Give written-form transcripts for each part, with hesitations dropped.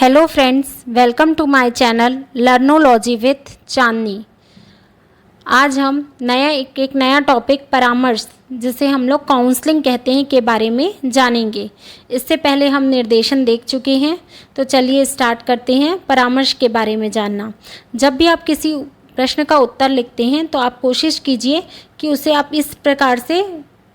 Hello friends, welcome to my channel Learnology with Chandni. आज हम एक नया टॉपिक परामर्श, जिसे हम लोग काउंसलिंग कहते हैं, के बारे में जानेंगे। इससे पहले हम निर्देशन देख चुके हैं, तो चलिए स्टार्ट करते हैं परामर्श के बारे में जानना। जब भी आप किसी प्रश्न का उत्तर लिखते हैं तो आप कोशिश कीजिए कि उसे आप इस प्रकार से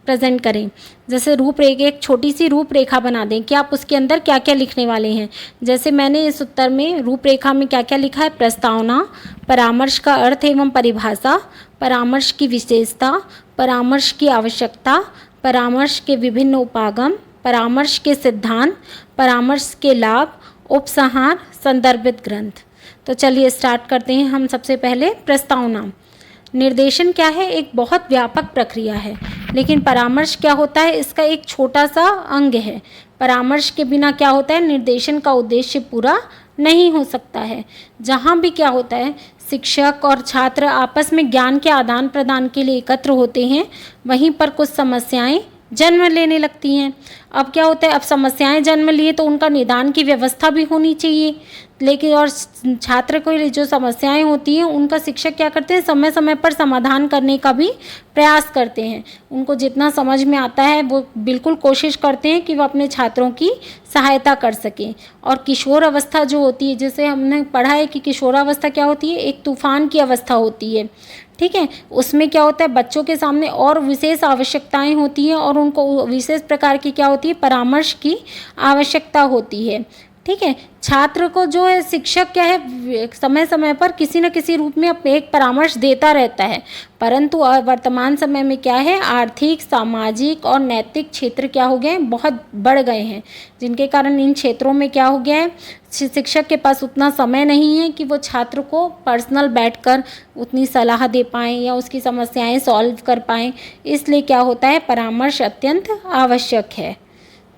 प्रेजेंट करें, जैसे रूपरेखा, एक छोटी सी रूपरेखा बना दें कि आप उसके अंदर क्या क्या लिखने वाले हैं। जैसे मैंने इस उत्तर में रूपरेखा में क्या क्या लिखा है: प्रस्तावना, परामर्श का अर्थ एवं परिभाषा, परामर्श की विशेषता, परामर्श की आवश्यकता, परामर्श के विभिन्न उपागम, परामर्श के सिद्धांत, परामर्श के लाभ, उपसंहार, संदर्भित ग्रंथ। तो चलिए स्टार्ट करते हैं हम। सबसे पहले प्रस्तावना। निर्देशन क्या है? एक बहुत व्यापक प्रक्रिया है, लेकिन परामर्श क्या होता है? इसका एक छोटा सा अंग है। परामर्श के बिना क्या होता है? निर्देशन का उद्देश्य पूरा नहीं हो सकता है। जहाँ भी क्या होता है, शिक्षक और छात्र आपस में ज्ञान के आदान प्रदान के लिए एकत्र होते हैं, वहीं पर कुछ समस्याएं जन्म लेने लगती हैं। अब क्या होता है, अब समस्याएं जन्म लिए तो उनका निदान की व्यवस्था भी होनी चाहिए। लेकिन और छात्र को जो समस्याएं होती हैं, उनका शिक्षक क्या करते हैं, समय समय पर समाधान करने का भी प्रयास करते हैं। उनको जितना समझ में आता है वो बिल्कुल कोशिश करते हैं कि वो अपने छात्रों की सहायता कर सकें। और किशोर अवस्था जो होती है, जैसे हमने पढ़ा है कि किशोरावस्था क्या होती है, एक तूफान की अवस्था होती है। ठीक है, उसमें क्या होता है, बच्चों के सामने और विशेष आवश्यकताएं होती हैं और उनको विशेष प्रकार की क्या होती है, परामर्श की आवश्यकता होती है। ठीक है, छात्र को जो है शिक्षक क्या है, समय समय पर किसी न किसी रूप में अपने एक परामर्श देता रहता है। परंतु वर्तमान समय में क्या है, आर्थिक, सामाजिक और नैतिक क्षेत्र क्या हो गए हैं, बहुत बढ़ गए हैं, जिनके कारण इन क्षेत्रों में क्या हो गया है, शिक्षक के पास उतना समय नहीं है कि वो छात्र को पर्सनल बैठकर उतनी सलाह दे पाएँ या उसकी समस्याएं सॉल्व कर पाएँ। इसलिए क्या होता है, परामर्श अत्यंत आवश्यक है।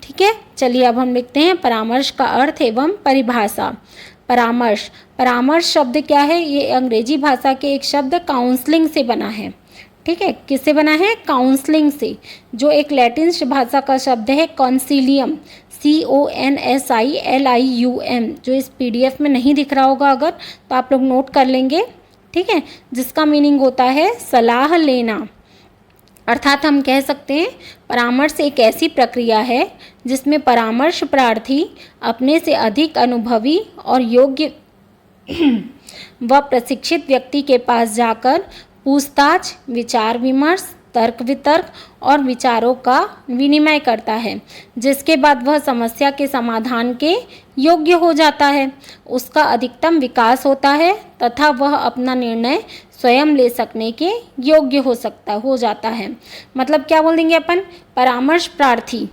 ठीक है, चलिए अब हम लिखते हैं परामर्श का अर्थ एवं परिभाषा। परामर्श शब्द क्या है? ये अंग्रेजी भाषा के एक शब्द काउंसलिंग से बना है। ठीक है, किससे बना है? काउंसलिंग से, जो एक लैटिन भाषा का शब्द है कॉन्सिलियम, CONSILIUM, जो इस PDF में नहीं दिख रहा होगा अगर, तो आप लोग नोट कर लेंगे। ठीक है, जिसका मीनिंग होता है सलाह लेना। अर्थात हम कह सकते हैं परामर्श एक ऐसी प्रक्रिया है जिसमें परामर्श प्रार्थी अपने से अधिक अनुभवी और योग्य व प्रशिक्षित व्यक्ति के पास जाकर पूछताछ, विचार विमर्श, तर्क वितर्क और विचारों का विनिमय करता है, जिसके बाद वह समस्या के समाधान के योग्य हो जाता है, उसका अधिकतम विकास होता है तथा वह अपना निर्णय स्वयं ले सकने के योग्य हो जाता है। मतलब क्या बोल देंगे अपन, परामर्श प्रार्थी,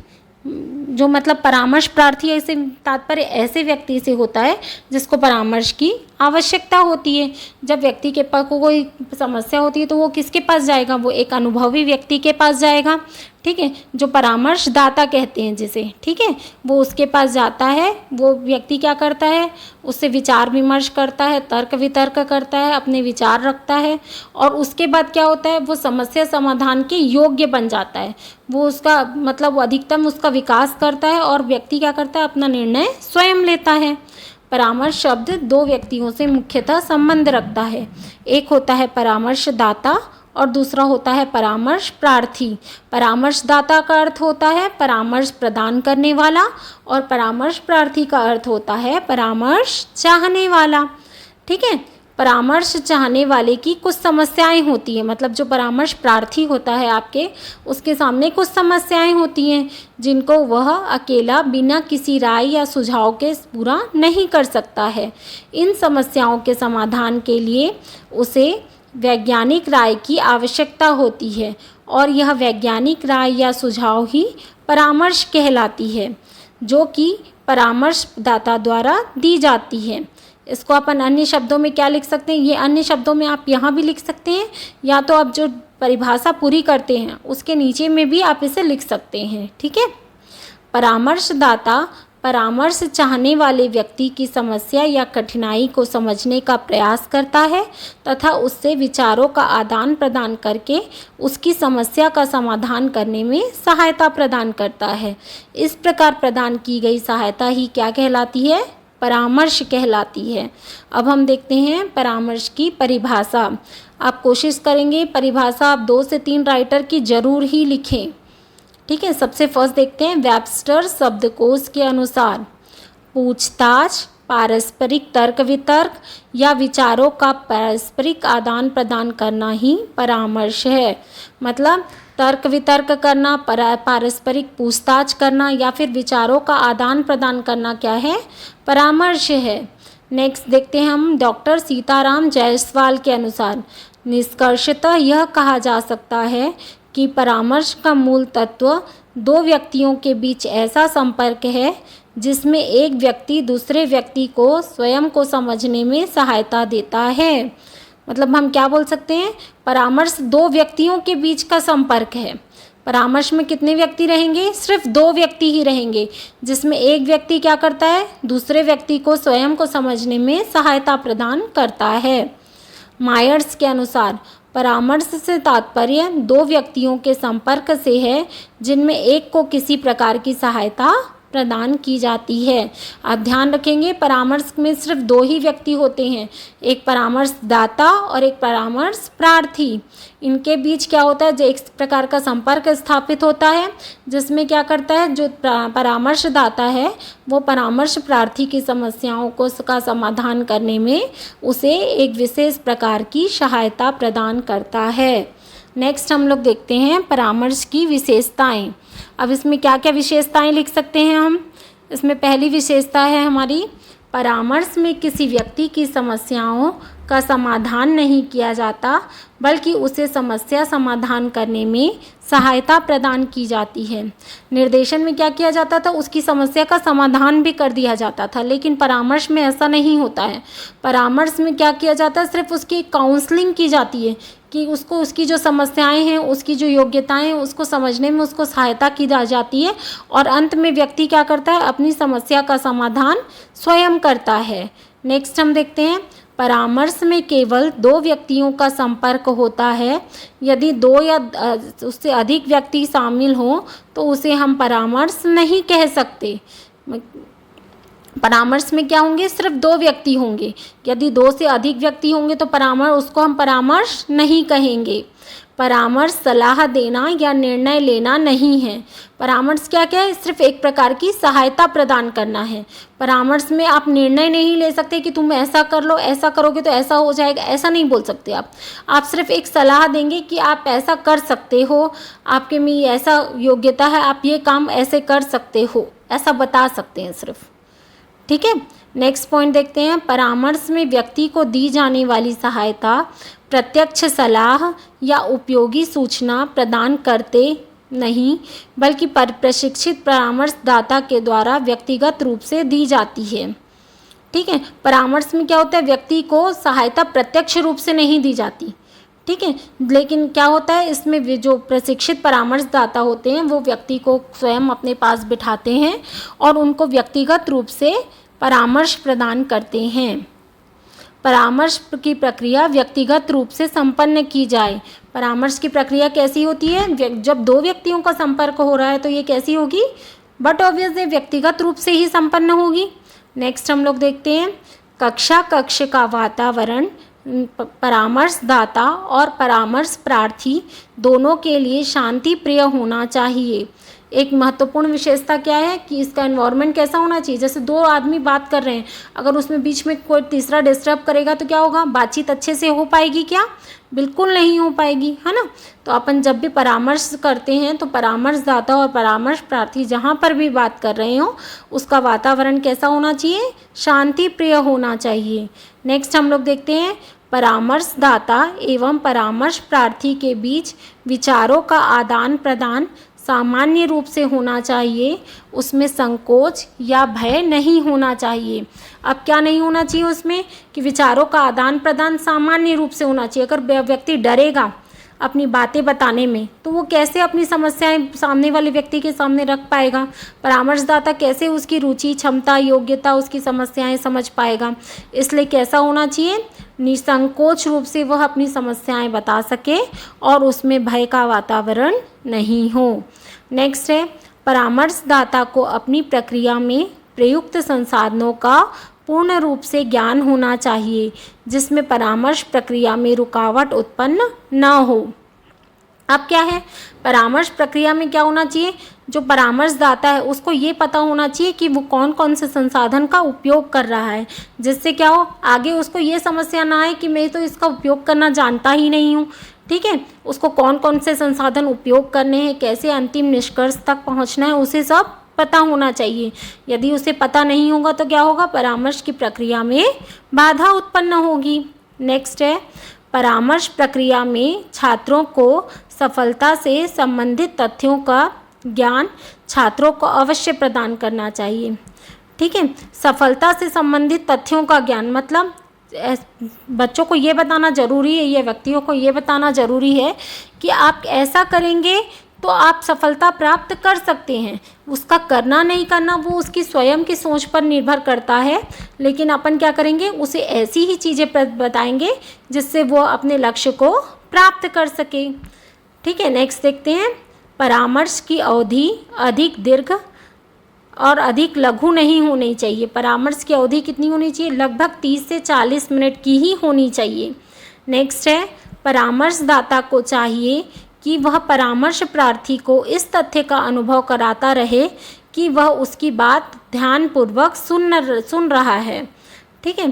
जो मतलब परामर्श प्रार्थी ऐसे तात्पर्य ऐसे व्यक्ति से होता है जिसको परामर्श की आवश्यकता होती है। जब व्यक्ति के पास कोई समस्या होती है तो वो किसके पास जाएगा, वो एक अनुभवी व्यक्ति के पास जाएगा। ठीक है, जो परामर्शदाता कहते हैं जिसे, ठीक है, वो उसके पास जाता है। वो व्यक्ति क्या करता है, उससे विचार विमर्श करता है, तर्क वितर्क करता है, अपने विचार रखता है, और उसके बाद क्या होता है, वो समस्या समाधान के योग्य बन जाता है। वो उसका मतलब अधिकतम उसका विकास करता है और व्यक्ति क्या करता है, अपना निर्णय स्वयं लेता है। परामर्श शब्द दो व्यक्तियों से मुख्यतः संबंध रखता है। एक होता है परामर्शदाता और दूसरा होता है परामर्श प्रार्थी। परामर्शदाता का अर्थ होता है परामर्श प्रदान करने वाला और परामर्श प्रार्थी का अर्थ होता है परामर्श चाहने वाला। ठीक है, परामर्श चाहने वाले की कुछ समस्याएं होती हैं, मतलब जो परामर्श प्रार्थी होता है आपके, उसके सामने कुछ समस्याएं होती हैं जिनको वह अकेला बिना किसी राय या सुझाव के पूरा नहीं कर सकता है। इन समस्याओं के समाधान के लिए उसे वैज्ञानिक राय की आवश्यकता होती है और यह वैज्ञानिक राय या सुझाव ही परामर्श कहलाती है, जो कि परामर्शदाता द्वारा दी जाती है। इसको अपन अन्य शब्दों में क्या लिख सकते हैं, ये अन्य शब्दों में आप यहाँ भी लिख सकते हैं, या तो आप जो परिभाषा पूरी करते हैं उसके नीचे में भी आप इसे लिख सकते हैं। ठीक है, परामर्शदाता परामर्श चाहने वाले व्यक्ति की समस्या या कठिनाई को समझने का प्रयास करता है तथा उससे विचारों का आदान प्रदान करके उसकी समस्या का समाधान करने में सहायता प्रदान करता है। इस प्रकार प्रदान की गई सहायता ही क्या कहलाती है, परामर्श कहलाती है। अब हम देखते हैं परामर्श की परिभाषा। आप कोशिश करेंगे परिभाषा आप 2 से 3 राइटर की ज़रूर ही लिखें। ठीक है, सबसे फर्स्ट देखते हैं वेबस्टर शब्दकोश के अनुसार पूछताछ, पारस्परिक तर्क वितर्क या विचारों का पारस्परिक आदान प्रदान करना ही परामर्श है। मतलब तर्क वितर्क करना, पारस्परिक पूछताछ करना या फिर विचारों का आदान प्रदान करना क्या है? परामर्श है। नेक्स्ट देखते हैं हम डॉक्टर सीताराम जायसवाल के अनुसार निष्कर्षतः यह कहा जा सकता है कि परामर्श का मूल तत्व 2 व्यक्तियों के बीच ऐसा संपर्क है जिसमें एक व्यक्ति दूसरे व्यक्ति को स्वयं को समझने में सहायता देता है। मतलब हम क्या बोल सकते हैं, परामर्श 2 व्यक्तियों के बीच का संपर्क है। परामर्श में कितने व्यक्ति रहेंगे? सिर्फ 2 व्यक्ति ही रहेंगे, जिसमें एक व्यक्ति क्या करता है, दूसरे व्यक्ति को स्वयं को समझने में सहायता प्रदान करता है। मायर्स के अनुसार परामर्श से तात्पर्य 2 व्यक्तियों के संपर्क से है जिनमें एक को किसी प्रकार की सहायता प्रदान की जाती है। आप ध्यान रखेंगे परामर्श में सिर्फ 2 ही व्यक्ति होते हैं, एक परामर्शदाता और एक परामर्श प्रार्थी। इनके बीच क्या होता है, जो एक प्रकार का संपर्क स्थापित होता है जिसमें क्या करता है, जो परामर्शदाता है वो परामर्श प्रार्थी की समस्याओं को का समाधान करने में उसे एक विशेष प्रकार की सहायता प्रदान करता है। नेक्स्ट हम लोग देखते हैं परामर्श की विशेषताएं। अब इसमें क्या क्या विशेषताएं लिख सकते हैं हम? इसमें पहली विशेषता है हमारी, परामर्श में किसी व्यक्ति की समस्याओं का समाधान नहीं किया जाता बल्कि उसे समस्या समाधान करने में सहायता प्रदान की जाती है। निर्देशन में क्या किया जाता था, उसकी समस्या का समाधान भी कर दिया जाता था, लेकिन परामर्श में ऐसा नहीं होता है। परामर्श में क्या किया जाता है, सिर्फ उसकी काउंसलिंग की जाती है कि उसको उसकी जो समस्याएं हैं, उसकी जो योग्यताएं हैं, उसको समझने में उसको सहायता की जाती है और अंत में व्यक्ति क्या करता है, अपनी समस्या का समाधान स्वयं करता है। नेक्स्ट हम देखते हैं परामर्श में केवल 2 व्यक्तियों का संपर्क होता है। यदि 2 या उससे अधिक व्यक्ति शामिल हों तो उसे हम परामर्श नहीं कह सकते। परामर्श में क्या होंगे, सिर्फ 2 व्यक्ति होंगे। यदि 2 से अधिक व्यक्ति होंगे तो उसको हम परामर्श नहीं कहेंगे। परामर्श सलाह देना या निर्णय लेना नहीं है। परामर्श क्या क्या है, सिर्फ एक प्रकार की सहायता प्रदान करना है। परामर्श में आप निर्णय नहीं ले सकते कि तुम ऐसा कर लो, ऐसा करोगे तो ऐसा हो जाएगा, ऐसा नहीं बोल सकते आप सिर्फ एक सलाह देंगे कि आप ऐसा कर सकते हो, आपके में ऐसा योग्यता है, आप ये काम ऐसे कर सकते हो, ऐसा बता सकते हैं सिर्फ। ठीक है, नेक्स्ट पॉइंट देखते हैं परामर्श में व्यक्ति को दी जाने वाली सहायता प्रत्यक्ष सलाह या उपयोगी सूचना प्रदान करते नहीं बल्कि प्रशिक्षित परामर्शदाता के द्वारा व्यक्तिगत रूप से दी जाती है। ठीक है, परामर्श में क्या होता है, व्यक्ति को सहायता प्रत्यक्ष रूप से नहीं दी जाती। ठीक है, लेकिन क्या होता है, इसमें जो प्रशिक्षित परामर्शदाता होते हैं वो व्यक्ति को स्वयं अपने पास बिठाते हैं और उनको व्यक्तिगत रूप से परामर्श प्रदान करते हैं। परामर्श की प्रक्रिया व्यक्तिगत रूप से संपन्न की जाए। परामर्श की प्रक्रिया कैसी होती है, जब 2 व्यक्तियों का संपर्क हो रहा है तो ये कैसी होगी, बट ऑब्वियसली व्यक्तिगत रूप से ही संपन्न होगी। नेक्स्ट हम लोग देखते हैं कक्ष का वातावरण परामर्शदाता और परामर्श प्रार्थी दोनों के लिए शांति प्रिय होना चाहिए। एक महत्वपूर्ण विशेषता क्या है कि इसका एनवायरनमेंट कैसा होना चाहिए, जैसे 2 आदमी बात कर रहे हैं, अगर उसमें बीच में कोई तीसरा डिस्टर्ब करेगा तो क्या होगा, बातचीत अच्छे से हो पाएगी क्या, बिल्कुल नहीं हो पाएगी, है ना। तो अपन जब भी परामर्श करते हैं तो परामर्शदाता और परामर्श प्रार्थी जहाँ पर भी बात कर रहे हो उसका वातावरण कैसा होना चाहिए, शांति प्रिय होना चाहिए। नेक्स्ट हम लोग देखते हैं परामर्शदाता एवं परामर्श प्रार्थी के बीच विचारों का आदान प्रदान सामान्य रूप से होना चाहिए, उसमें संकोच या भय नहीं होना चाहिए। अब क्या नहीं होना चाहिए उसमें, कि विचारों का आदान प्रदान सामान्य रूप से होना चाहिए। अगर व्यक्ति डरेगा अपनी बातें बताने में तो वो कैसे अपनी समस्याएं सामने वाले व्यक्ति के सामने रख पाएगा, परामर्शदाता कैसे उसकी रुचि, क्षमता, योग्यता, उसकी समस्याएं समझ पाएगा। इसलिए कैसा होना चाहिए, निसंकोच रूप से वह अपनी समस्याएं बता सके और उसमें भय का वातावरण नहीं हो। नेक्स्ट है परामर्शदाता को अपनी प्रक्रिया में प्रयुक्त संसाधनों का पूर्ण रूप से ज्ञान होना चाहिए, जिसमें परामर्श प्रक्रिया में रुकावट उत्पन्न न हो। अब क्या है, परामर्श प्रक्रिया में क्या होना चाहिए, जो परामर्शदाता है उसको ये पता होना चाहिए कि वो कौन कौन से संसाधन का उपयोग कर रहा है, जिससे क्या हो, आगे उसको ये समस्या ना आए कि मैं तो इसका उपयोग करना जानता ही नहीं हूँ। ठीक है, उसको कौन कौन से संसाधन उपयोग करने हैं, कैसे अंतिम निष्कर्ष तक पहुँचना है, उसे सब पता होना चाहिए। यदि उसे पता नहीं होगा तो क्या होगा, परामर्श की प्रक्रिया में बाधा उत्पन्न होगी। नेक्स्ट है, परामर्श प्रक्रिया में छात्रों को सफलता से संबंधित तथ्यों का ज्ञान छात्रों को अवश्य प्रदान करना चाहिए। ठीक है, सफलता से संबंधित तथ्यों का ज्ञान मतलब बच्चों को ये बताना ज़रूरी है, ये व्यक्तियों को ये बताना ज़रूरी है कि आप ऐसा करेंगे तो आप सफलता प्राप्त कर सकते हैं। उसका करना नहीं करना वो उसकी स्वयं की सोच पर निर्भर करता है, लेकिन अपन क्या करेंगे, उसे ऐसी ही चीज़ें बताएंगे जिससे वो अपने लक्ष्य को प्राप्त कर सके। ठीक है, नेक्स्ट देखते हैं, परामर्श की अवधि अधिक दीर्घ और अधिक लघु नहीं होनी चाहिए। परामर्श की अवधि कितनी होनी चाहिए, लगभग 30 से 40 मिनट की ही होनी चाहिए। नेक्स्ट है, परामर्शदाता को चाहिए कि वह परामर्श प्रार्थी को इस तथ्य का अनुभव कराता रहे कि वह उसकी बात ध्यानपूर्वक सुन रहा है। ठीक है,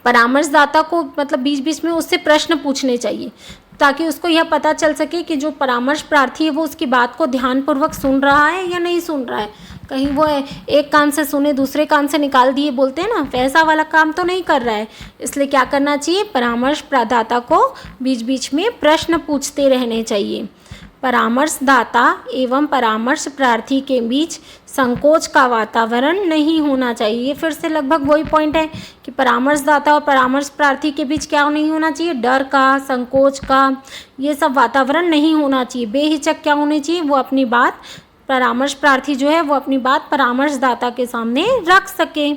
परामर्शदाता को मतलब बीच बीच में उससे प्रश्न पूछने चाहिए ताकि उसको यह पता चल सके कि जो परामर्श प्रार्थी है वो उसकी बात को ध्यानपूर्वक सुन रहा है या नहीं सुन रहा है। कहीं वो एक कान से सुने दूसरे कान से निकाल दिए बोलते हैं ना, वैसा वाला काम तो नहीं कर रहा है। इसलिए क्या करना चाहिए, परामर्श प्रदाता को बीच बीच में प्रश्न पूछते रहने चाहिए। परामर्शदाता एवं परामर्श प्रार्थी के बीच संकोच का वातावरण नहीं होना चाहिए। ये फिर से लगभग वही पॉइंट है कि परामर्शदाता और परामर्श प्रार्थी के बीच क्या नहीं होना चाहिए, डर का, संकोच का, ये सब वातावरण नहीं होना चाहिए। बेहिचक क्या होनी चाहिए, वो अपनी बात, परामर्श प्रार्थी जो है वो अपनी बात परामर्शदाता के सामने रख सके।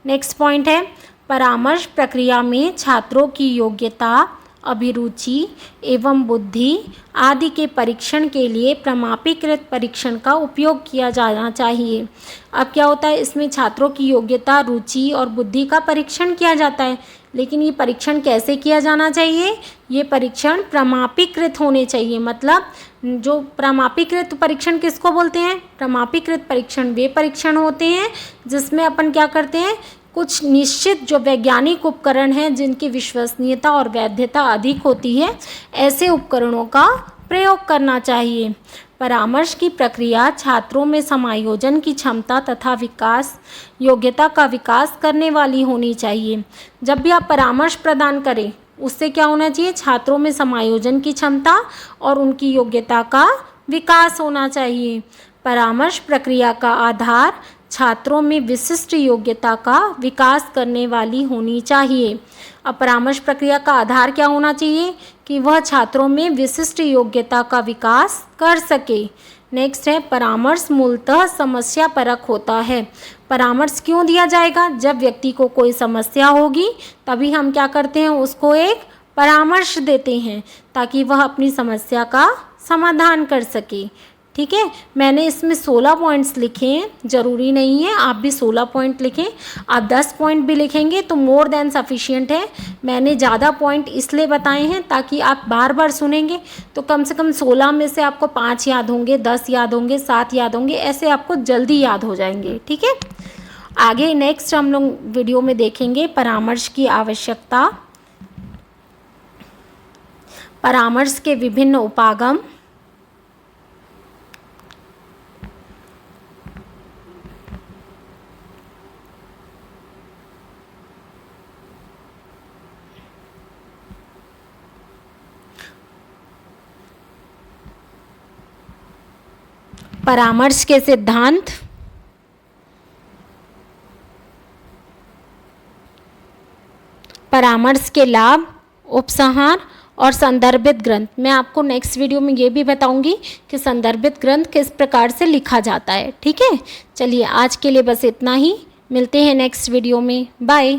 नेक्स्ट पॉइंट है, परामर्श प्रक्रिया में छात्रों की योग्यता, अभिरुचि एवं बुद्धि आदि के परीक्षण के लिए प्रमाणीकृत परीक्षण का उपयोग किया जाना चाहिए। अब क्या होता है, इसमें छात्रों की योग्यता, रुचि और बुद्धि का परीक्षण किया जाता है, लेकिन ये परीक्षण कैसे किया जाना चाहिए, ये परीक्षण प्रमाणीकृत होने चाहिए। मतलब जो प्रमाणीकृत परीक्षण किसको बोलते हैं, प्रमाणीकृत परीक्षण वे परीक्षण होते हैं जिसमें अपन क्या करते हैं, कुछ निश्चित जो वैज्ञानिक उपकरण हैं जिनकी विश्वसनीयता और वैधता अधिक होती है, ऐसे उपकरणों का प्रयोग करना चाहिए। परामर्श की प्रक्रिया छात्रों में समायोजन की क्षमता तथा विकास योग्यता का विकास करने वाली होनी चाहिए। जब भी आप परामर्श प्रदान करें उससे क्या होना चाहिए, छात्रों में समायोजन की क्षमता और उनकी योग्यता का विकास होना चाहिए। परामर्श प्रक्रिया का आधार छात्रों में विशिष्ट योग्यता का विकास करने वाली होनी चाहिए। अब परामर्श प्रक्रिया का आधार क्या होना चाहिए कि वह छात्रों में विशिष्ट योग्यता का विकास कर सके। नेक्स्ट है, परामर्श मूलतः समस्या परक होता है। परामर्श क्यों दिया जाएगा, जब व्यक्ति को कोई समस्या होगी तभी हम क्या करते हैं, उसको एक परामर्श देते हैं ताकि वह अपनी समस्या का समाधान कर सके। ठीक है, मैंने इसमें 16 पॉइंट्स लिखे हैं, ज़रूरी नहीं है आप भी 16 पॉइंट लिखें, आप 10 पॉइंट भी लिखेंगे तो मोर देन सफिशिएंट है। मैंने ज़्यादा पॉइंट इसलिए बताए हैं ताकि आप बार बार सुनेंगे तो कम से कम 16 में से आपको 5 याद होंगे, 10 याद होंगे, 7 याद होंगे, ऐसे आपको जल्दी याद हो जाएंगे। ठीक है, आगे नेक्स्ट हम लोग वीडियो में देखेंगे परामर्श की आवश्यकता, परामर्श के विभिन्न उपागम, परामर्श के सिद्धांत, परामर्श के लाभ, उपसंहार और संदर्भित ग्रंथ। मैं आपको नेक्स्ट वीडियो में ये भी बताऊंगी कि संदर्भित ग्रंथ किस प्रकार से लिखा जाता है। ठीक है, चलिए आज के लिए बस इतना ही, मिलते हैं नेक्स्ट वीडियो में, बाय।